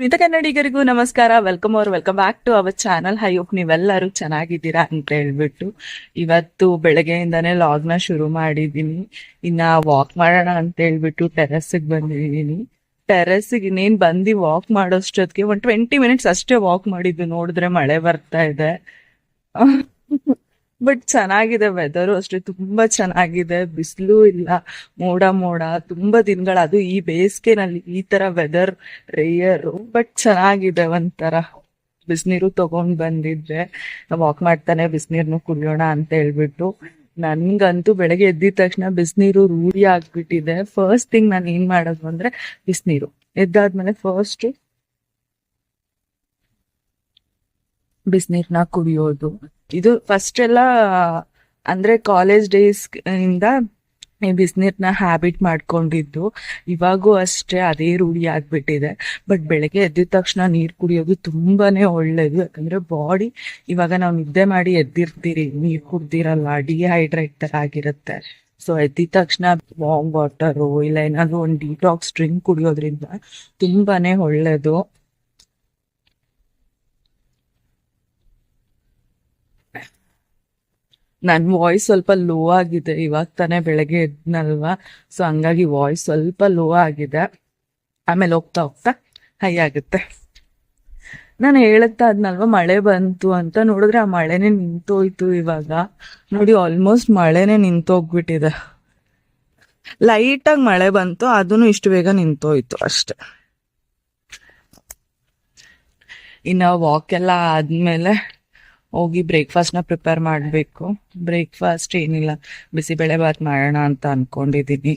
ಮಿತ ಕನ್ನಡಿಗರಿಗೂ ನಮಸ್ಕಾರ. Welcome back to our channel. I hope ನೀವೆಲ್ಲರೂ ಚೆನ್ನಾಗಿದ್ದೀರಾ ಅಂತ ಹೇಳ್ಬಿಟ್ಟು ಇವತ್ತು ಬೆಳಗ್ಗೆಯಿಂದಾನೇ ಲಾಗ್ನ ಶುರು ಮಾಡಿದ್ದೀನಿ. ಇನ್ನ ವಾಕ್ ಮಾಡೋಣ ಅಂತ ಹೇಳ್ಬಿಟ್ಟು ಟೆರೆಸ್ಗೆ ಬಂದಿದ್ದೀನಿ. ಟೆರೆಸ್ಗೆ ಇನ್ನೇನು ಬಂದು ವಾಕ್ ಮಾಡೋಷ್ಟೊತ್ತಿಗೆ 20 ಮಿನಿಟ್ಸ್ ಅಷ್ಟೇ ವಾಕ್ ಮಾಡಿದ್ದು. ನೋಡಿದ್ರೆ ಮಳೆ ಬರ್ತಾ ಇದೆ. ಬಟ್ ಚೆನ್ನಾಗಿದೆ, ವೆದರು ಅಷ್ಟೇ ತುಂಬಾ ಚೆನ್ನಾಗಿದೆ. ಬಿಸಿಲು ಇಲ್ಲ, ಮೋಡ ಮೋಡ. ತುಂಬಾ ದಿನಗಳ ಅದು ಈ ಬೇಸಿಗೆನಲ್ಲಿ ಈ ತರ ವೆದರ್ ರೇಯರು. ಬಟ್ ಚೆನ್ನಾಗಿದೆ. ಒಂಥರ ಬಿಸಿನೀರು ತಗೊಂಡ್ ಬಂದಿದ್ದೆ, ವಾಕ್ ಮಾಡ್ತಾನೆ ಬಿಸಿನೀರ್ನು ಕುಡಿಯೋಣ ಅಂತ ಹೇಳ್ಬಿಟ್ಟು. ನನ್ಗಂತೂ ಬೆಳಗ್ಗೆ ಎದ್ದಿದ ತಕ್ಷಣ ಬಿಸಿನೀರು ರೂಢಿ ಆಗ್ಬಿಟ್ಟಿದೆ. ಫಸ್ಟ್ ಥಿಂಗ್ ನಾನು ಏನ್ ಮಾಡೋದು ಅಂದ್ರೆ ಬಿಸಿನೀರು ಎದ್ದಾದ್ಮೇಲೆ ಫಸ್ಟ್ ಬಿಸಿನೀರ್ನ ಕುಡಿಯೋದು. ಇದು ಫಸ್ಟ್ ಎಲ್ಲ ಅಂದ್ರೆ ಕಾಲೇಜ್ ಡೇಸ್ ಇಂದ ಬಿಸಿನೀರ್ನ ಹ್ಯಾಬಿಟ್ ಮಾಡ್ಕೊಂಡಿದ್ದು. ಇವಾಗೂ ಅಷ್ಟೇ ಅದೇ ರೂಢಿ ಆಗ್ಬಿಟ್ಟಿದೆ. ಬಟ್ ಬೆಳಗ್ಗೆ ಎದ್ದಿದ ತಕ್ಷಣ ನೀರ್ ಕುಡಿಯೋದು ತುಂಬಾನೇ ಒಳ್ಳೇದು. ಯಾಕಂದ್ರೆ ಬಾಡಿ ಇವಾಗ ನಾವು ನಿದ್ದೆ ಮಾಡಿ ಎದ್ದಿರ್ತೀರಿ, ನೀರ್ ಕುಡ್ದಿರಲ್ಲ, ಡಿಹೈಡ್ರೇಟ್ ತರ ಆಗಿರುತ್ತೆ. ಸೊ ಎದ್ದಿದ ತಕ್ಷಣ ವಾರ್ಮ್ ವಾಟರು ಇಲ್ಲ ಏನಾದ್ರು ಒಂದು ಡಿಟಾಕ್ಸ್ ಡ್ರಿಂಕ್ ಕುಡಿಯೋದ್ರಿಂದ ತುಂಬಾನೇ ಒಳ್ಳೇದು. ನನ್ ವಾಯ್ಸ್ ಸ್ವಲ್ಪ ಲೋ ಆಗಿದೆ, ಇವಾಗ ತಾನೇ ಬೆಳಗ್ಗೆ ಎದ್ನಲ್ವಾ, ಸೊ ಹಂಗಾಗಿ ವಾಯ್ಸ್ ಸ್ವಲ್ಪ ಲೋ ಆಗಿದೆ. ಆಮೇಲೆ ಹೋಗ್ತಾ ಹೋಗ್ತಾ ಹೈ ಆಗುತ್ತೆ. ನಾನು ಹೇಳುತ್ತಾ ಅದ್ನಲ್ವಾ ಮಳೆ ಬಂತು ಅಂತ. ನೋಡಿದ್ರೆ ಆ ಮಳೆನೇ ನಿಂತೋಯ್ತು. ಇವಾಗ ನೋಡಿ ಆಲ್ಮೋಸ್ಟ್ ಮಳೆನೇ ನಿಂತೋಗ್ಬಿಟ್ಟಿದೆ. ಲೈಟಾಗಿ ಮಳೆ ಬಂತು, ಅದನ್ನು ಇಷ್ಟು ಬೇಗ ನಿಂತೋಯ್ತು ಅಷ್ಟೆ. ಇನ್ನು ವಾಕ್ ಎಲ್ಲ ಆದ್ಮೇಲೆ ಹೋಗಿ ಬ್ರೇಕ್ಫಾಸ್ಟ್ನ ಪ್ರಿಪೇರ್ ಮಾಡಬೇಕು. ಬ್ರೇಕ್ಫಾಸ್ಟ್ ಏನಿಲ್ಲ, ಬಿಸಿಬೇಳೆ ಬಾತ್ ಮಾಡೋಣ ಅಂತ ಅನ್ಕೊಂಡಿದ್ದೀನಿ.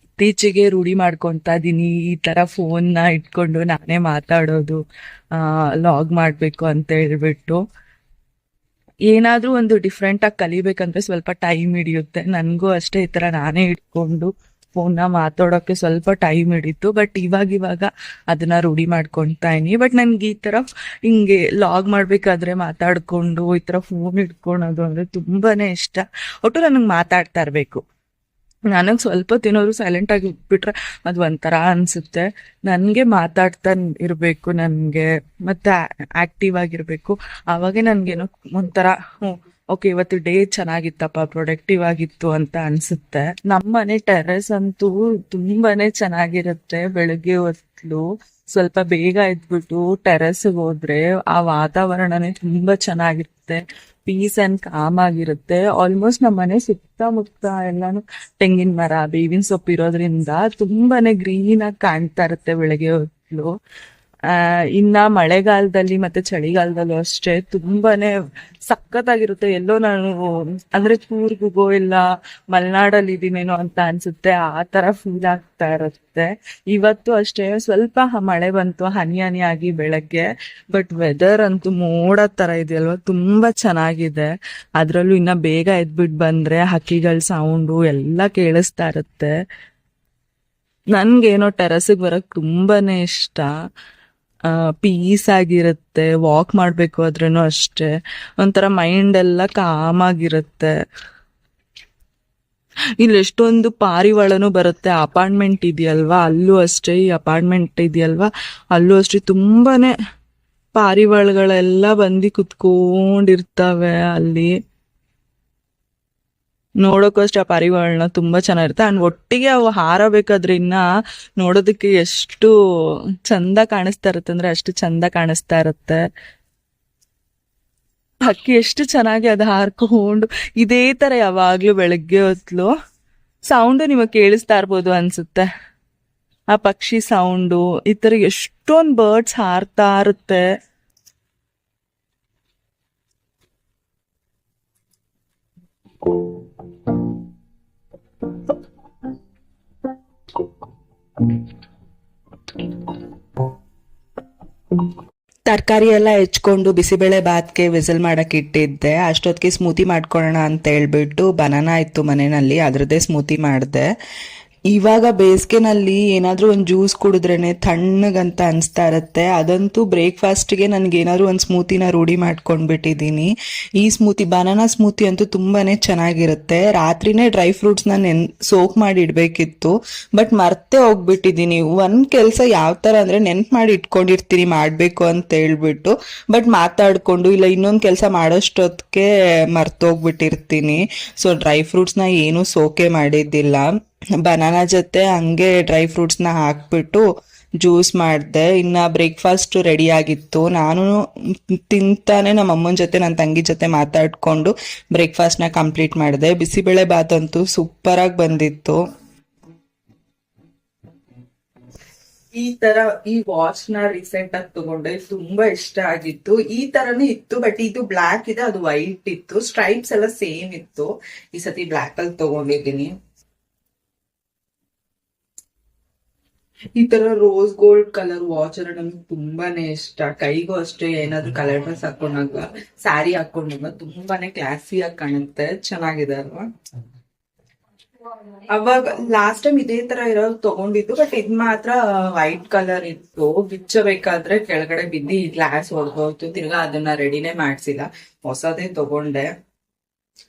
ಇತ್ತೀಚೆಗೆ ರೂಢಿ ಮಾಡ್ಕೊತಾ ಇದೀನಿ ಈ ತರ ಫೋನ್ನ ಇಟ್ಕೊಂಡು ನಾನೇ ಮಾತಾಡೋದು, ಲಾಗ್ ಮಾಡ್ಬೇಕು ಅಂತ ಹೇಳ್ಬಿಟ್ಟು. ಏನಾದ್ರೂ ಒಂದು ಡಿಫ್ರೆಂಟ್ ಆಗಿ ಕಲಿಬೇಕಂದ್ರೆ ಸ್ವಲ್ಪ ಟೈಮ್ ಹಿಡಿಯುತ್ತೆ. ನನ್ಗೂ ಅಷ್ಟೇ ಈ ತರ ನಾನೇ ಇಟ್ಕೊಂಡು ಫೋನ್ನ ಮಾತಾಡೋಕೆ ಸ್ವಲ್ಪ ಟೈಮ್ ಹಿಡಿತು. ಬಟ್ ಇವಾಗ ಅದನ್ನ ರೂಢಿ ಮಾಡ್ಕೊತಾ ಇದೀನಿ. ಬಟ್ ನನ್ಗೆ ಈ ತರ ಹಿಂಗೆ ಲಾಗ್ ಮಾಡ್ಬೇಕಾದ್ರೆ ಮಾತಾಡ್ಕೊಂಡು ಈ ತರ ಫೋನ್ ಇಟ್ಕೊಳೋದು ಅಂದ್ರೆ ತುಂಬಾನೇ ಇಷ್ಟ. ಒಟ್ಟು ನನಗೆ ಮಾತಾಡ್ತಾ ಇರ್ಬೇಕು. ನನಗೆ ಸ್ವಲ್ಪ ತಿನ್ನೋರು ಸೈಲೆಂಟ್ ಆಗಿ ಬಿಟ್ಬಿಟ್ರೆ ಅದು ಒಂಥರ ಅನ್ಸುತ್ತೆ. ನನಗೆ ಮಾತಾಡ್ತಾ ಇರಬೇಕು, ನನಗೆ ಮತ್ತೆ ಆಕ್ಟಿವ್ ಆಗಿರ್ಬೇಕು. ಆವಾಗೇ ನನ್ಗೇನೋ ಒಂಥರ ಓಕೆ ಇವತ್ತು ಡೇ ಚೆನ್ನಾಗಿತ್ತಪ್ಪ, ಪ್ರೊಡಕ್ಟಿವ್ ಆಗಿತ್ತು ಅಂತ ಅನ್ಸುತ್ತೆ. ನಮ್ಮನೆ ಟೆರೆಸ್ ಅಂತೂ ತುಂಬಾನೇ ಚೆನ್ನಾಗಿರುತ್ತೆ. ಬೆಳಗ್ಗೆ ಹೊತ್ತು ಸ್ವಲ್ಪ ಬೇಗ ಎದ್ಬಿಟ್ಟು ಟೆರೆಸ್ಗೆ ಹೋದ್ರೆ ಆ ವಾತಾವರಣನೇ ತುಂಬಾ ಚೆನ್ನಾಗಿರುತ್ತೆ. ಪೀಸ್ ಅಂಡ್ ಕಾಮ್ ಆಗಿರುತ್ತೆ. ಆಲ್ಮೋಸ್ಟ್ ನಮ್ಮ ಮನೆ ಸುತ್ತಮುತ್ತ ಎಲ್ಲಾನು ತೆಂಗಿನ ಮರ, ಬೇವಿನ ಸೊಪ್ಪು ಇರೋದ್ರಿಂದ ತುಂಬಾನೇ ಗ್ರೀನ್ ಆಗಿ ಕಾಣ್ತಾ ಇರುತ್ತೆ ಬೆಳಗ್ಗೆ ಹೊತ್ತು. ಇನ್ನ ಮಳೆಗಾಲದಲ್ಲಿ ಮತ್ತೆ ಚಳಿಗಾಲದಲ್ಲೂ ಅಷ್ಟೇ ತುಂಬಾನೇ ಸಖತ್ತಾಗಿರುತ್ತೆ. ಎಲ್ಲೋ ನಾನು ಅಂದ್ರೆ ಕೂರ್ಗೋ ಇಲ್ಲ ಮಲೆನಾಡಲ್ಲಿ ಇದೀನೇನೋ ಅಂತ ಅನ್ಸುತ್ತೆ, ಆ ತರ ಫೀಲ್ ಆಗ್ತಾ ಇರುತ್ತೆ. ಇವತ್ತು ಅಷ್ಟೇ ಸ್ವಲ್ಪ ಮಳೆ ಬಂತು ಹನಿ ಹನಿ ಆಗಿ ಬೆಳಗ್ಗೆ. ಬಟ್ ವೆದರ್ ಅಂತೂ ಮೋಡ ತರ ಇದೆಯಲ್ವಾ, ತುಂಬಾ ಚೆನ್ನಾಗಿದೆ. ಅದ್ರಲ್ಲೂ ಇನ್ನ ಬೇಗ ಎದ್ಬಿಟ್ಟು ಬಂದ್ರೆ ಹಕ್ಕಿಗಳ ಸೌಂಡು ಎಲ್ಲ ಕೇಳಿಸ್ತಾ ಇರುತ್ತೆ. ನನ್ಗೇನೋ ಟೆರಸ್ಗೆ ಬರಕ್ ತುಂಬಾನೇ ಇಷ್ಟ. ಪೀಸ್ ಆಗಿರುತ್ತೆ. ವಾಕ್ ಮಾಡ್ಬೇಕು ಆದ್ರೂ ಅಷ್ಟೇ ಒಂಥರ ಮೈಂಡ್ ಎಲ್ಲ ಕಾಮ್ ಆಗಿರುತ್ತೆ. ಇಲ್ಲಿ ಎಷ್ಟೊಂದು ಪಾರಿವಾಳನು ಬರುತ್ತೆ. ಅಪಾರ್ಟ್ಮೆಂಟ್ ಇದೆಯಲ್ವಾ, ಅಲ್ಲೂ ಅಷ್ಟೇ, ಈ ಅಪಾರ್ಟ್ಮೆಂಟ್ ಇದೆಯಲ್ವಾ ಅಲ್ಲೂ ಅಷ್ಟೇ ತುಂಬಾನೇ ಪಾರಿವಾಳಗಳೆಲ್ಲ ಬಂದು ಕುತ್ಕೊಂಡಿರ್ತವೆ ಅಲ್ಲಿ. ನೋಡೋಕ್ಕೂ ಅಷ್ಟೇ ಆ ಪಾರಿವಾಳನ ತುಂಬಾ ಚೆನ್ನಾಗಿರುತ್ತೆ. ಅಂಡ್ ಒಟ್ಟಿಗೆ ಅವು ಹಾರಬೇಕಾದ್ರೆ ಇನ್ನ ನೋಡೋದಕ್ಕೆ ಎಷ್ಟು ಚಂದ ಕಾಣಿಸ್ತಾ ಇರುತ್ತೆ ಅಂದ್ರೆ ಅಷ್ಟು ಚಂದ ಕಾಣಿಸ್ತಾ ಇರುತ್ತೆ. ಹಕ್ಕಿ ಎಷ್ಟು ಚೆನ್ನಾಗಿ ಅದು ಹಾರ್ಕೊಂಡು ಇದೇ ತರ ಯಾವಾಗ್ಲೂ ಬೆಳಗ್ಗೆ ಹೊತ್ಲು ಸೌಂಡು ನಿಮಗೆ ಕೇಳಿಸ್ತಾ ಇರ್ಬೋದು ಅನ್ಸುತ್ತೆ. ಆ ಪಕ್ಷಿ ಸೌಂಡು, ಈ ತರ ಎಷ್ಟೊಂದು ಬರ್ಡ್ಸ್ ಹಾರ್ತಾ ಇರುತ್ತೆ. ತರಕಾರಿ ಎಲ್ಲ ಹೆಚ್ಕೊಂಡು ಬಿಸಿಬೇಳೆ ಬಾತ್ಗೆ ವಿಸಿಲ್ ಮಾಡಕ್ಕೆ ಇಟ್ಟಿದ್ದೆ. ಅಷ್ಟೊತ್ತಿಗೆ ಸ್ಮೂತಿ ಮಾಡ್ಕೊಳ್ಳೋಣ ಅಂತ ಹೇಳ್ಬಿಟ್ಟು ಬನಾನಾ ಇತ್ತು ಮನೆಯಲ್ಲಿ, ಅದ್ರದ್ದೇ ಸ್ಮೂತಿ ಮಾಡಿದೆ. ಇವಾಗ ಬೇಸಿಗೆನಲ್ಲಿ ಏನಾದರೂ ಒಂದು ಜ್ಯೂಸ್ ಕುಡಿದ್ರೇನೆ ತಣ್ಣಗಂತ ಅನಿಸ್ತಾ ಇರುತ್ತೆ. ಅದಂತೂ ಬ್ರೇಕ್ಫಾಸ್ಟ್ಗೆ ನನಗೆ ಏನಾದರೂ ಒಂದು ಸ್ಮೂತಿನ ರೂಢಿ ಮಾಡ್ಕೊಂಡ್ಬಿಟ್ಟಿದ್ದೀನಿ. ಈ ಸ್ಮೂತಿ, ಬನಾನಾ ಸ್ಮೂತಿ ಅಂತೂ ತುಂಬಾ ಚೆನ್ನಾಗಿರುತ್ತೆ. ರಾತ್ರಿನೇ ಡ್ರೈ ಫ್ರೂಟ್ಸ್ನ ಸೋಕ್ ಮಾಡಿ ಇಡಬೇಕಿತ್ತು, ಬಟ್ ಮರ್ತೇ ಹೋಗ್ಬಿಟ್ಟಿದ್ದೀನಿ. ಒಂದು ಕೆಲಸ ಯಾವ ಥರ ಅಂದರೆ ನೆನ್ಪು ಮಾಡಿ ಇಟ್ಕೊಂಡಿರ್ತೀನಿ ಮಾಡಬೇಕು ಅಂತ ಹೇಳ್ಬಿಟ್ಟು, ಬಟ್ ಮಾತಾಡಿಕೊಂಡು ಇಲ್ಲ ಇನ್ನೊಂದು ಕೆಲಸ ಮಾಡೋಷ್ಟೊತ್ತಿಗೆ ಮರ್ತೋಗ್ಬಿಟ್ಟಿರ್ತೀನಿ. ಸೊ ಡ್ರೈ ಫ್ರೂಟ್ಸ್ನ ಏನೂ ಸೋಕೆ ಮಾಡಿದ್ದಿಲ್ಲ. ಬನಾನಾ ಜೊತೆ ಹಂಗೆ ಡ್ರೈ ಫ್ರೂಟ್ಸ್ನ ಹಾಕ್ಬಿಟ್ಟು ಜ್ಯೂಸ್ ಮಾಡಿದೆ. ಇನ್ನು ಬ್ರೇಕ್ಫಾಸ್ಟ್ ರೆಡಿ ಆಗಿತ್ತು. ನಾನು ತಿಂತಾನೆ ನಮ್ಮ ಅಮ್ಮನ ಜೊತೆ ನನ್ನ ತಂಗಿ ಜೊತೆ ಮಾತಾಡಿಕೊಂಡು ಬ್ರೇಕ್ಫಾಸ್ಟ್ನ ಕಂಪ್ಲೀಟ್ ಮಾಡಿದೆ. ಬಿಸಿಬೇಳೆ ಬಾತ್ ಅಂತೂ ಸೂಪರಾಗಿ ಬಂದಿತ್ತು. ಈ ತರ ಈ ವಾಚ್ ನ ರೀಸೆಂಟ್ ಆಗಿ ತಗೊಂಡೆ, ತುಂಬಾ ಇಷ್ಟ ಆಗಿತ್ತು. ಈ ತರನೇ ಇತ್ತು, ಬಟ್ ಇದು ಬ್ಲಾಕ್ ಇದೆ, ಅದು ವೈಟ್ ಇತ್ತು. ಸ್ಟ್ರೈಪ್ಸ್ ಎಲ್ಲ ಸೇಮ್ ಇತ್ತು. ಈ ಸತಿ ಬ್ಲಾಕ್ ಅಲ್ಲಿ ತಗೊಂಡಿದ್ದೀನಿ. ಈ ತರ ರೋಸ್ ಗೋಲ್ಡ್ ಕಲರ್ ವಾಚ್ ಎಲ್ಲ ನಮ್ಗೆ ತುಂಬಾನೇ ಇಷ್ಟ. ಕೈಗೂ ಅಷ್ಟೇ, ಏನಾದ್ರು ಕಲರ್ ಡ್ರೆಸ್ ಹಾಕೊಂಡಾಗ, ಸ್ಯಾರಿ ಹಾಕೊಂಡಾಗ ತುಂಬಾನೇ ಕ್ಲಾಸಿ ಆಗಿ ಕಾಣುತ್ತೆ. ಚೆನ್ನಾಗಿದೆ ಅಲ್ವಾ? ಅವಾಗ ಲಾಸ್ಟ್ ಟೈಮ್ ಇದೇ ತರ ಇರೋದು ತಗೊಂಡಿದ್ದು, ಬಟ್ ಇದ್ ಮಾತ್ರ ವೈಟ್ ಕಲರ್ ಇತ್ತು. ಬಿಚ್ಚಬೇಕಾದ್ರೆ ಕೆಳಗಡೆ ಬಿದ್ದಿ ಗ್ಲಾಸ್ ಹೊಡೆದೋಯ್ತು. ತಿರ್ಗಾ ಅದನ್ನ ರೆಡಿನೇ ಮಾಡ್ಸಿಲ್ಲ, ಹೊಸದೇ ತಗೊಂಡೆ.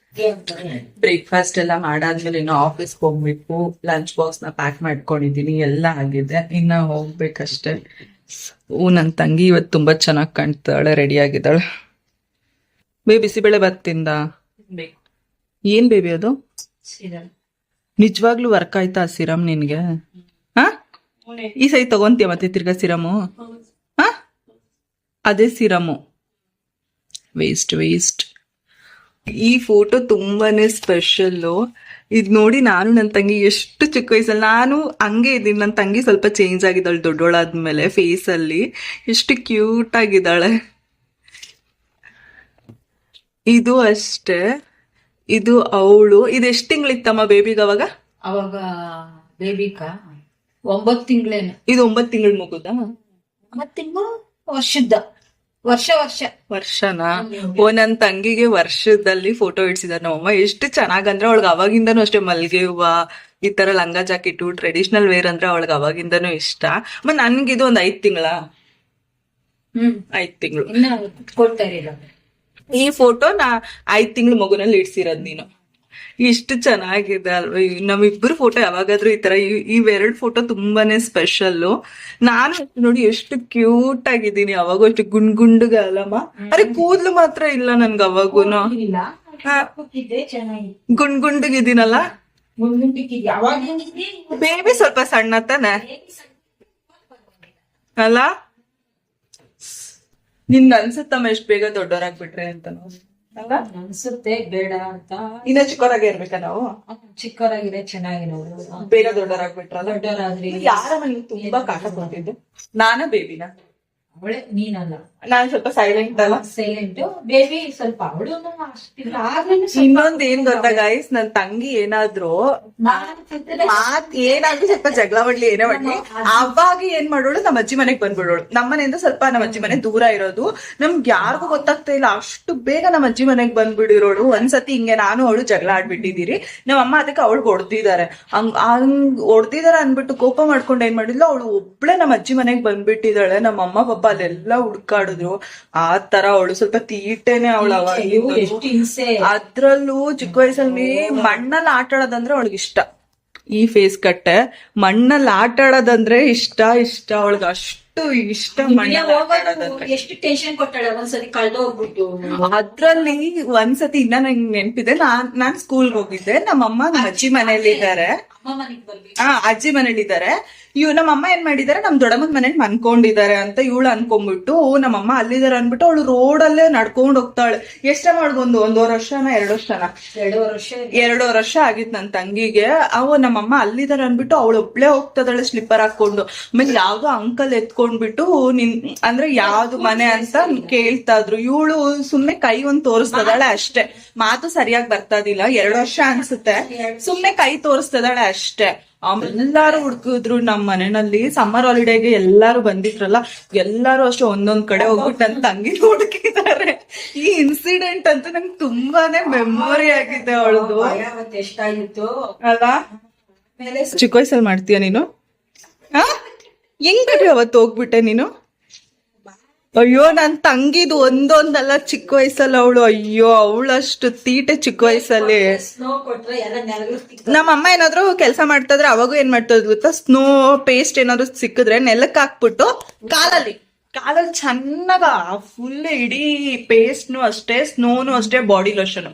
ಬ್ರೇಕ್ಫಾಸ್ಟ್ ಎಲ್ಲ ಮಾಡಾದ್ಮೇಲೆ ಇನ್ನು ಆಫೀಸ್ಗೆ ಹೋಗ್ಬೇಕು. ಲಂಚ್ ಬಾಕ್ಸ್ ನ ಪ್ಯಾಕ್ ಮಾಡ್ಕೊಂಡಿದೀನಿ, ಎಲ್ಲ ಆಗಿದೆ, ಇನ್ನ ಹೋಗ್ಬೇಕಷ್ಟೆ. ನನ್ ತಂಗಿ ಇವತ್ತು ತುಂಬಾ ಚೆನ್ನಾಗಿ ಕಾಣ್ತಾಳೆ, ರೆಡಿ ಆಗಿದ್ದಾಳೆ. ಬಿಸಿಬೇಳೆ ಬತ್ತಿಂದ ಏನ್ ಬೇಬಿ ಅದು? ನಿಜವಾಗ್ಲೂ ವರ್ಕ್ ಆಯ್ತಾ ಸಿರಮ್ ನಿನ್ಗೆ? ಹಾ, ಈ ಸರಿ ತಗೊಂತೀಯ ಮತ್ತೆ ತಿರ್ಗಾ ಸಿರಮು? ಹಾ, ಅದೇ ಸಿರಮು. ವೇಸ್ಟ್. ಈ ಫೋಟೋ ತುಂಬಾನೇ ಸ್ಪೆಷಲ್ಲು. ಇದ್ ನೋಡಿ, ನಾನು ನನ್ನ ತಂಗಿ ಎಷ್ಟು ಚಿಕ್ಕ ವಯಸ್ಸಲ್ಲಿ, ನಾನು ಹಂಗೆ ಇದ್ದೀನಿ, ನನ್ನ ತಂಗಿ ಸ್ವಲ್ಪ ಚೇಂಜ್ ಆಗಿದ್ದಾಳೆ ದೊಡ್ಡೋಳಾದ್ಮೇಲೆ. ಫೇಸ್ ಅಲ್ಲಿ ಎಷ್ಟು ಕ್ಯೂಟ್ ಆಗಿದ್ದಾಳೆ. ಇದು ಅಷ್ಟೇ, ಇದು ಅವಳು. ಇದು ಎಷ್ಟು ತಿಂಗಳಿತ್ತಮ್ಮ ಬೇಬಿಗ ಅವಾಗ? ಅವಾಗ ಬೇಬಿಕ 9 ತಿಂಗಳೇನು. ಇದು 9 ತಿಂಗಳು ಮುಗುದಾ? 9 ತಿಂಗಳು ವರ್ಷದ ವರ್ಷನಾ? ಓ, ನನ್ ತಂಗಿಗೆ ವರ್ಷದಲ್ಲಿ ಫೋಟೋ ಇಡ್ಸಿದಾರೆ ನಮ್ಮಮ್ಮ. ಎಷ್ಟು ಚೆನ್ನಾಗಂದ್ರೆ ಅವಳಿಗೆ ಅವಾಗಿಂದನೂ ಅಷ್ಟೇ ಮಲ್ಗೆ ಹೂವ, ಈ ತರ ಲಂಗ ಜಾಕೆಟ್, ಟ್ರೆಡಿಷನಲ್ ವೇರ್ ಅಂದ್ರೆ ಅವಳಿಗೆ ಅವಾಗಿಂದನೂ ಇಷ್ಟ. ಮತ್ತೆ ನನ್ಗಿದು ಒಂದ್ 5 ತಿಂಗಳ 5 ತಿಂಗಳು ಕೊಡ್ತಾ ಇರಲಿಲ್ಲ. ಈ ಫೋಟೋ ನಾ 5 ತಿಂಗಳು ಮಗುನಲ್ಲಿ ಇಡ್ಸಿರೋದ್ ನೀನು. ಇಷ್ಟು ಚೆನ್ನಾಗಿದೆ ಅಲ್ವಾ? ನಮ್ಮಿಬ್ಬರು ಫೋಟೋ ಯಾವಾಗಾದ್ರೂ ಈ ತರ, ಇವೆರಡು ಫೋಟೋ ತುಂಬಾನೇ ಸ್ಪೆಷಲ್ಲು. ನಾನು ನೋಡಿ ಎಷ್ಟು ಕ್ಯೂಟ್ ಆಗಿದ್ದೀನಿ. ಅವಾಗೂ ಅಷ್ಟು ಗುಂಡ್ಗುಂಡ್ಗ ಅಲ್ಲಮ್ಮ? ಅರೆ ಕೂದ್ಲು ಮಾತ್ರ ಇಲ್ಲ ನನ್ಗೆ ಅವಾಗೂನು. ಗುಂಡ್ಗುಂಡ್ಗಿದ್ದೀನಲ್ಲ. ಬೇಬಿ ಸ್ವಲ್ಪ ಸಣ್ಣ ತಾನೆ ಅಲ್ಲ? ನಿನ್ಗೆ ಅನ್ಸುತ್ತಮ್ಮ ಎಷ್ಟು ಬೇಗ ದೊಡ್ಡವರಾಗ್ಬಿಟ್ರೆ ಅಂತ ಅನ್ಸುತ್ತೆ, ಬೇಡ ಅಂತ. ಇನ್ನ ಚಿಕ್ಕವರಾಗೆ ಇರ್ಬೇಕಾ ನಾವು? ಚಿಕ್ಕವರಾಗಿದ್ರೆ ಚೆನ್ನಾಗಿರೋದು. ಬೇಗ ದೊಡ್ಡವರಾಗ್ಬಿಟ್ರಲ್ಲ. ದೊಡ್ಡವರಾದ್ರಿ ಯಾರಮ್ಮ ನಿಮ್ಗೆ ತುಂಬಾ ಕಾಟ ಕೊಟ್ಟಿದ್ದು? ನಾನ ಬೇಬಿನ? ಅವಳೆ, ನೀನಲ್ಲ. ನಾನ್ ಸ್ವಲ್ಪ ಸೈಲೆಂಟ್ ಅಲ್ಲ? ಸೈಲೆಂಟ್. ಬೇಬಿ ಸ್ವಲ್ಪ ಅವಳು ಇನ್ನೊಂದ್ ಏನ್ ಗೊತ್ತಾ ಗೈಸ್, ನನ್ ತಂಗಿ ಏನಾದ್ರು ಏನಾದ್ರು ಸ್ವಲ್ಪ ಜಗಳ ಮಾಡ್ಲಿ, ಏನೇ ಮಾಡ್ಲಿ, ಅವಾಗ ಏನ್ ಮಾಡೋಳು, ನಮ್ಮ ಅಜ್ಜಿ ಮನೆಗ್ ಬಂದ್ಬಿಡೋಳು. ನಮ್ಮನೆಯಿಂದ ಸ್ವಲ್ಪ ನಮ್ಮ ಅಜ್ಜಿ ಮನೆ ದೂರ ಇರೋದು, ನಮ್ಗೆ ಯಾರಿಗೂ ಗೊತ್ತಾಗ್ತಾ ಇಲ್ಲ, ಅಷ್ಟು ಬೇಗ ನಮ್ಮ ಅಜ್ಜಿ ಮನೆಗ್ ಬಂದ್ಬಿಡಿರೋಳು. ಒಂದ್ಸತಿ ಹಿಂಗೆ ನಾನು ಅವಳು ಜಗಳ ಆಡ್ಬಿಟ್ಟಿದೀರಿ. ನಮ್ಮಮ್ಮ ಅದಕ್ಕೆ ಅವಳಿಗೆ ಹೊಡ್ದಿದ್ದಾರೆ. ಹಂಗ್ ಹೊಡ್ದಿದಾರೆ ಅನ್ಬಿಟ್ಟು ಕೋಪ ಮಾಡ್ಕೊಂಡು ಏನ್ ಮಾಡಿದ್ಲು, ಅವಳು ಒಬ್ಳೆ ನಮ್ಮ ಅಜ್ಜಿ ಮನೆಗ್ ಬಂದ್ಬಿಟ್ಟಿದ್ದಾಳೆ. ನಮ್ಮ ಅಮ್ಮ ಪಾಪ ಅಲ್ಲೆಲ್ಲ ಹುಡ್ಕಾಡಿದ್ರು. ಆ ತರ ಅವಳು ಸ್ವಲ್ಪ ತೀಟೆನೆ ಅವಳು. ಅದ್ರಲ್ಲೂ ಚಿಕ್ಕ ವಯಸ್ಸಲ್ಲಿ ಮಣ್ಣಲ್ಲಿ ಆಟ ಆಡೋದಂದ್ರೆ ಅವಳಿಗೆ ಇಷ್ಟ. ಈ ಫೇಸ್ ಕಟ್ಟೆ ಮಣ್ಣಲ್ಲಿ ಆಟ ಆಡೋದಂದ್ರೆ ಇಷ್ಟ ಅವಳಿಗೆ, ಅಷ್ಟು ಇಷ್ಟ ಮಣ್ಣಲ್ಲಿ. ಎಷ್ಟು ಟೆನ್ಷನ್ ಕೊಟ್ಟಾಳೆ ಒಂದ್ಸತಿ ಕಳ್ದೋಗ್ಬಿಟ್ಟು. ಅದ್ರಲ್ಲಿ ಒಂದ್ಸತಿ ಇನ್ನ ನಂಗೆ ನೆನ್ಪಿದೆ, ನಾನ್ ಸ್ಕೂಲ್ಗೆ ಹೋಗಿದ್ದೆ. ನಮ್ಮಮ್ಮ ನಮ್ಮ ಅಜ್ಜಿ ಮನೇಲಿ ಇದ್ದಾರೆ. ಅಜ್ಜಿ ಮನೇಲಿ ಇದ್ದಾರೆ. ನಮ್ಮಮ್ಮ ಏನ್ ಮಾಡಿದಾರೆ, ನಮ್ ದೊಡ್ಡಮ್ಮನ ಮನೇಲಿ ಮನ್ಕೊಂಡಿದ್ದಾರೆ ಅಂತ ಇವಳು ಅನ್ಕೊಂಡ್ಬಿಟ್ಟು, ನಮ್ಮಮ್ಮ ಅಲ್ಲಿದ್ದಾರೆ ಅನ್ಬಿಟ್ಟು ಅವಳು ರೋಡಲ್ಲೇ ನಡ್ಕೊಂಡ್ ಹೋಗ್ತಾಳೆ. ಎಷ್ಟ ಮಾಡ್ಕೊಂಡ್ 1.5 ವರ್ಷನ 2 ವರ್ಷನ 2 ವರ್ಷ ಆಗಿತ್ತು ನನ್ ತಂಗಿಗೆ. ನಮ್ಮಮ್ಮ ಅಲ್ಲಿದ್ದಾರೆ ಅನ್ಬಿಟ್ಟು ಅವಳು ಒಬ್ಳೆ ಹೋಗ್ತದಾಳೆ ಸ್ಲಿಪ್ಪರ್ ಹಾಕೊಂಡು. ಆಮೇಲೆ ಯಾವ್ದೋ ಅಂಕಲ್ ಎತ್ಕೊಂಡ್ಬಿಟ್ಟು ಅಂದ್ರೆ ಯಾವ್ದು ಮನೆ ಅಂತ ಕೇಳ್ತಾ ಇದ್ರು. ಇವಳು ಸುಮ್ನೆ ಕೈ ಒಂದ್ ತೋರಿಸ್ತದಾಳೆ ಅಷ್ಟೇ, ಮಾತು ಸರಿಯಾಗಿ ಬರ್ತದಿಲ್ಲ. 2 ವರ್ಷ ಅನ್ಸುತ್ತೆ, ಸುಮ್ನೆ ಕೈ ತೋರಿಸ್ತದಾಳೆ ಅಷ್ಟೇ. ಎಲ್ಲಾರು ಹುಡ್ಕಿದ್ರು ನಮ್ಮ ಮನೆಯಲ್ಲಿ. ಸಮ್ಮರ್ ಹಾಲಿಡೇಗೆ ಎಲ್ಲಾರು ಬಂದಿದ್ರಲ್ಲ, ಎಲ್ಲಾರು ಅಷ್ಟೇ ಒಂದೊಂದ್ ಕಡೆ ಹೋಗ್ಬಿಟ್ಟು ನನ್ ತಂಗಿ ಹುಡುಕಿದ್ದಾರೆ. ಈ ಇನ್ಸಿಡೆಂಟ್ ಅಂತೂ ನಂಗೆ ತುಂಬಾನೇ ಮೆಮೊರಿ ಆಗಿದೆ ಅವಳದು. ಎಷ್ಟಾಗಿತ್ತು ಅಲ್ಲ? ಮೇಲೆ ಚಿಕ್ಕ ವಯಸ್ಸಲ್ಲಿ ಮಾಡ್ತೀಯ ನೀನು? ಹೆಂಗ್ ಅವತ್ತು ಹೋಗ್ಬಿಟ್ಟೆ ನೀನು? ಅಯ್ಯೋ ನನ್ ತಂಗಿದು ಒಂದೊಂದಲ್ಲ ಚಿಕ್ಕ ವಯಸ್ಸಲ್ಲಿ ಅವಳು, ಅಯ್ಯೋ ಅವಳಷ್ಟು ತೀಟೆ ಚಿಕ್ಕ ವಯಸ್ಸಲ್ಲಿ. ಸ್ನೋ ಕೊಟ್ರೆ ಎಲ್ಲ ನೆಲಗಳು ನಮ್ಮ ಅಮ್ಮ ಏನಾದ್ರು ಕೆಲಸ ಮಾಡ್ತಾದ್ರೆ ಅವಾಗೂ ಏನ್ ಮಾಡ್ತದ್ ಗೊತ್ತಾ, ಸ್ನೋ ಪೇಸ್ಟ್ ಏನಾದ್ರು ಸಿಕ್ಕಿದ್ರೆ ನೆಲಕ್ಕೆ ಹಾಕ್ಬಿಟ್ಟು ಕಾಲಲ್ಲಿ ಚೆನ್ನಾಗ ಫುಲ್ ಇಡೀ ಪೇಸ್ಟ್ನು ಅಷ್ಟೇ, ಸ್ನೋನು ಅಷ್ಟೇ, ಬಾಡಿ ಲೋಷನ್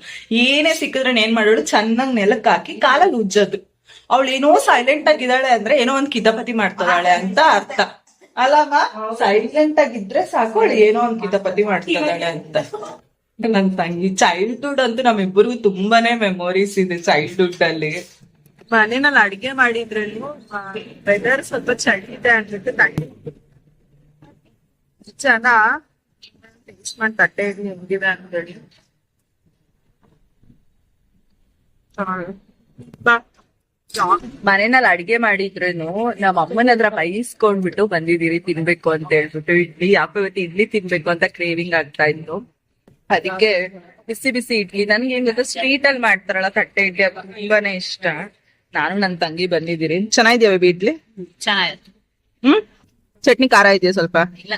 ಏನೇ ಸಿಕ್ಕಿದ್ರೆ ಏನ್ ಮಾಡೋಳು, ಚೆನ್ನಾಗಿ ನೆಲಕ್ಕೆ ಹಾಕಿ ಕಾಲಲ್ಲಿ ಉಜ್ಜೋದು. ಅವಳು ಏನೋ ಸೈಲೆಂಟ್ ಆಗಿದ್ದಾಳೆ ಅಂದ್ರೆ ಏನೋ ಒಂದ್ ಕಿತಾಪತಿ ಮಾಡ್ತಾಳೆ ಅಂತ ಅರ್ಥ ಅಲ್ಲಮ್ಮ. ಸೈಲೆಂಟ್ ಆಗಿದ್ರೆ ಸಾಕು, ಅವಳು ಏನೋ ಒಂದ್ ಕಿತಾಪತಿ ಮಾಡ್ತಾಳೆ ಅಂತ. ನನ್ ತಂಗಿ ಚೈಲ್ಡ್ಹುಡ್ ಅಂತೂ ನಮ್ಮಿಬ್ಬರಿಗೂ ತುಂಬಾನೇ ಮೆಮೊರೀಸ್ ಇದೆ ಚೈಲ್ಡ್ಹುಡ್ ಅಲ್ಲಿ. ಮನೆಯಲ್ಲಿ ಅಡಿಗೆ ಮಾಡಿದ್ರೇನು ವೆದರ್ ಸ್ವಲ್ಪ ಚಳಿ ಇದೆ ಅನ್ಸುತ್ತೆ, ತಣ್ಣಗೆ ಜನ ಟೇಸ್ಟ್ ಮಾಡಿ ತಟ್ಟೆ ಹೆಂಗಿದೆ ಅಂತೇಳಿ. ಮನೆಯಲ್ಲಿ ಅಡಿಗೆ ಮಾಡಿದ್ರೇನು ನಮ್ಮ ಅಮ್ಮನ ಹತ್ರ ಬೈಸ್ಕೊಂಡ್ಬಿಟ್ಟು ಬಂದಿದೀರಿ ತಿನ್ಬೇಕು ಅಂತ ಹೇಳ್ಬಿಟ್ಟು ಇಡ್ಲಿ. ಯಾಕೋ ಇವತ್ತು ಇಡ್ಲಿ ತಿನ್ಬೇಕು ಅಂತ ಕ್ರೇವಿಂಗ್ ಆಗ್ತಾ ಇತ್ತು, ಅದಕ್ಕೆ ಬಿಸಿ ಬಿಸಿ ಇಡ್ಲಿ. ನನ್ಗೆ ಏನ್ ಗೊತ್ತಾ, ಸ್ಟ್ರೀಟ್ ಅಲ್ಲಿ ಮಾಡ್ತಾರಲ್ಲ ತಟ್ಟೆ ಇಡ್ಲಿ, ಅದು ತುಂಬಾನೇ ಇಷ್ಟ. ನಾನು ನನ್ ತಂಗಿ ಬಂದಿದ್ದೀರಿ. ಚೆನ್ನಾಗಿದ್ಯಾ ಬೇಬಿ ಇಡ್ಲಿ? ಚೆನ್ನಾಗಿತ್ತು. ಚಟ್ನಿ ಖಾರ ಇದೆಯಾ ಸ್ವಲ್ಪ? ಇಲ್ಲ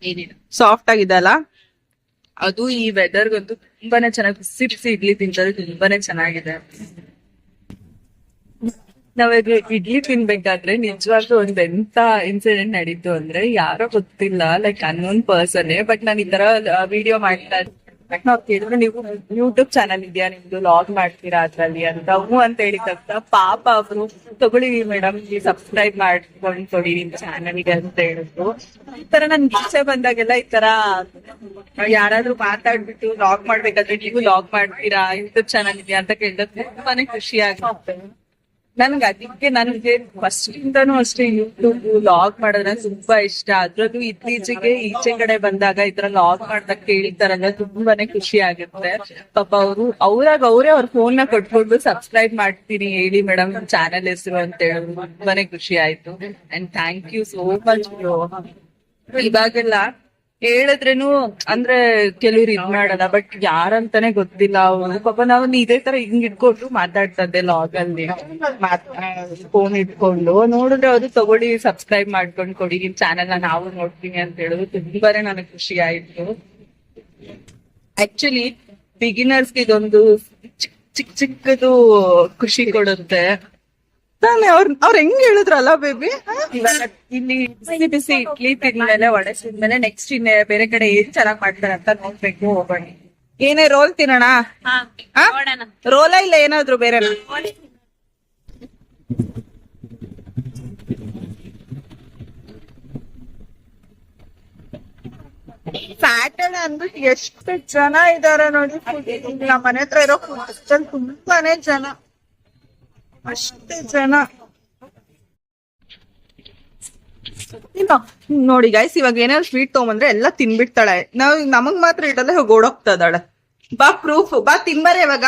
ಏನಿಲ್ಲ, ಸಾಫ್ಟ್ ಆಗಿದೆ ಅಲ್ಲ? ಅದು ಈ ವೆದರ್ಗಂತೂ ತುಂಬಾನೇ ಚೆನ್ನಾಗಿ ಬಿಸಿ ಬಿಸಿ ಇಡ್ಲಿ ತಿಂತಾರೆ, ತುಂಬಾನೇ ಚೆನ್ನಾಗಿದೆ. ನಾವಾಗ ಇಡ್ಲಿ ತಿನ್ಬೇಕಾದ್ರೆ ನಿಜವಾಗ್ಲೂ ಒಂದ್ ಎಂತ ಇನ್ಸಿಡೆಂಟ್ ನಡೀತು ಅಂದ್ರೆ, ಯಾರೋ ಗೊತ್ತಿಲ್ಲ ಲೈಕ್ ಅನ್ನೋನ್ ಪರ್ಸನ್, ಬಟ್ ನಾನು ಈ ತರ ವಿಡಿಯೋ ಮಾಡ್ತಾ ಬಟ್ ನಾವ್ ಕೇಳಿದ್ರು, ನೀವು ಯೂಟ್ಯೂಬ್ ಚಾನಲ್ ಇದೆಯಾ ನಿಮ್ದು, ಲಾಗ್ ಮಾಡ್ತೀರಾ ಅದ್ರಲ್ಲಿ ಅಂತ. ಹ್ಞೂ ಅಂತ ಹೇಳಿದ ತಕ್ಷಣ ಪಾಪ ಅವರು ತಗೊಳ್ಳಿ ಮೇಡಮ್ ಸಬ್ಸ್ಕ್ರೈಬ್ ಮಾಡ್ಕೊಂಡ್ ಕೊಡಿ ನಿಮ್ ಚಾನಲ್ಗೆ ಅಂತ ಹೇಳಿದ್ರು. ಈ ತರ ನನ್ ಈಚೆ ಬಂದಾಗೆಲ್ಲ ಈ ತರ ಯಾರಾದ್ರೂ ಮಾತಾಡ್ಬಿಟ್ಟು ಲಾಗ್ ಮಾಡ್ಬೇಕಾದ್ರೆ ನೀವು ಲಾಗ್ ಮಾಡ್ತೀರಾ, ಯೂಟ್ಯೂಬ್ ಚಾನಲ್ ಇದೆಯಾ ಅಂತ ಕೇಳಿದ್ರೆ ತುಂಬಾನೇ ಖುಷಿ ಆಗುತ್ತೆ ನನ್ಗೆ. ಅದಕ್ಕೆ ನನಗೆ ಫಸ್ಟ್ ಇಂದಾನು ಅಷ್ಟೇ ಯೂಟ್ಯೂಬ್ ಲಾಗ್ ಮಾಡೋದ್ರೆ ತುಂಬಾ ಇಷ್ಟ. ಅದ್ರದ್ದು ಇತ್ತೀಚೆಗೆ ಈಚೆ ಕಡೆ ಬಂದಾಗ ಈ ತರ ಲಾಗ್ ಮಾಡ್ದಾಗ ಕೇಳ್ತಾರಲ್ಲ, ತುಂಬಾನೇ ಖುಷಿ ಆಗುತ್ತೆ. ಪಾಪ ಅವರೇ ಅವ್ರ ಫೋನ್ ನ ಕೊಟ್ಕೊಂಡು ಸಬ್ಸ್ಕ್ರೈಬ್ ಮಾಡ್ತೀನಿ ಹೇಳಿ ಮೇಡಮ್ ಚಾನೆಲ್ ಹೆಸರು ಅಂತ ಹೇಳಿ ತುಂಬಾನೇ ಖುಷಿ ಆಯ್ತು. And thank you so much. ಇವಾಗೆಲ್ಲ ಹೇಳಿದ್ರೇನು ಅಂದ್ರೆ ಕೆಲವ್ರು ಇದ್ ಮಾಡಲ್ಲ, ಬಟ್ ಯಾರಂತಾನೆ ಗೊತ್ತಿಲ್ಲ ಅವ್ರು. ಪಾಪ ನಾವು ಇದೇ ತರ ಹಿಂಗ್ ಇಟ್ಕೊಂಡು ಮಾತಾಡ್ತಾ ಇದ್ದೆ ಲಾಗ್ ಅಲ್ಲಿ, ಫೋನ್ ಇಟ್ಕೊಂಡು. ನೋಡಿದ್ರೆ ಅವ್ರು ತಗೊಳ್ಳಿ ಸಬ್ಸ್ಕ್ರೈಬ್ ಮಾಡ್ಕೊಂಡು ಕೊಡಿ ನಿಮ್ ಚಾನೆಲ್ ನಾವು ನೋಡ್ತೀನಿ ಅಂತ ಹೇಳಿದ್ರು. ತುಂಬಾನೇ ನನಗೆ ಖುಷಿ ಆಯ್ತು. ಆಕ್ಚುಲಿ ಬಿಗಿನರ್ಸ್ಗೆ ಇದೊಂದು ಚಿಕ್ಕದು ಖುಷಿ ಕೊಡುತ್ತೆ. ತಾನೆ ಅವ್ರ ಹೆಂಗ್ ಹೇಳಿದ್ರಲ್ಲ ಬೇಬಿ? ಇವಾಗ ಇಲ್ಲಿ ಬಿಸಿ ಬಿಸಿ ಇಡ್ಲಿ ತಿಂದ್ಮೇಲೆ ವಡೆ ತಿಂದ್ಮೇಲೆ ನೆಕ್ಸ್ಟ್ ಇನ್ನೇ ಬೇರೆ ಕಡೆ ಏನ್ ಚೆನ್ನಾಗ್ ಮಾಡ್ತಾರೆ ಅಂತ ನೋಡ್ಬೇಕು, ಹೋಗೋಣ. ಏನೇ ರೋಲ್ ತಿನ್ನೋಣ? ರೋಲ ಇಲ್ಲ ಏನಾದ್ರು ಬೇರೆ? ಸ್ಯಾಟರ್ಡೆ ಅಂದ್ಬಿಟ್ಟು ಎಷ್ಟು ಜನ ಇದಾರೆ ನೋಡಿ. ನಮ್ಮ ಮನೆ ಹತ್ರ ಇರೋ ಫುಡ್ ತುಂಬಾನೇ ಜನ, ಅಷ್ಟೇ ಜನ. ನೋಡಿ ಗೈಸ್, ಇವಾಗ ಏನಾದ್ರು ಸ್ವೀಟ್ ತಗೊಂಬಂದ್ರೆ ಎಲ್ಲ ತಿನ್ಬಿಡ್ತಾಳೆ. ನಮಗ್ ಮಾತ್ರ ಇಟ್ಟಲ್ಲ ಓಡೋಗ್ತಾ ಇದ್ದಾಳೆ. ಬಾ ಪ್ರೂಫ್, ಬಾ ತಿನ್ಬಾರೆ ಇವಾಗ.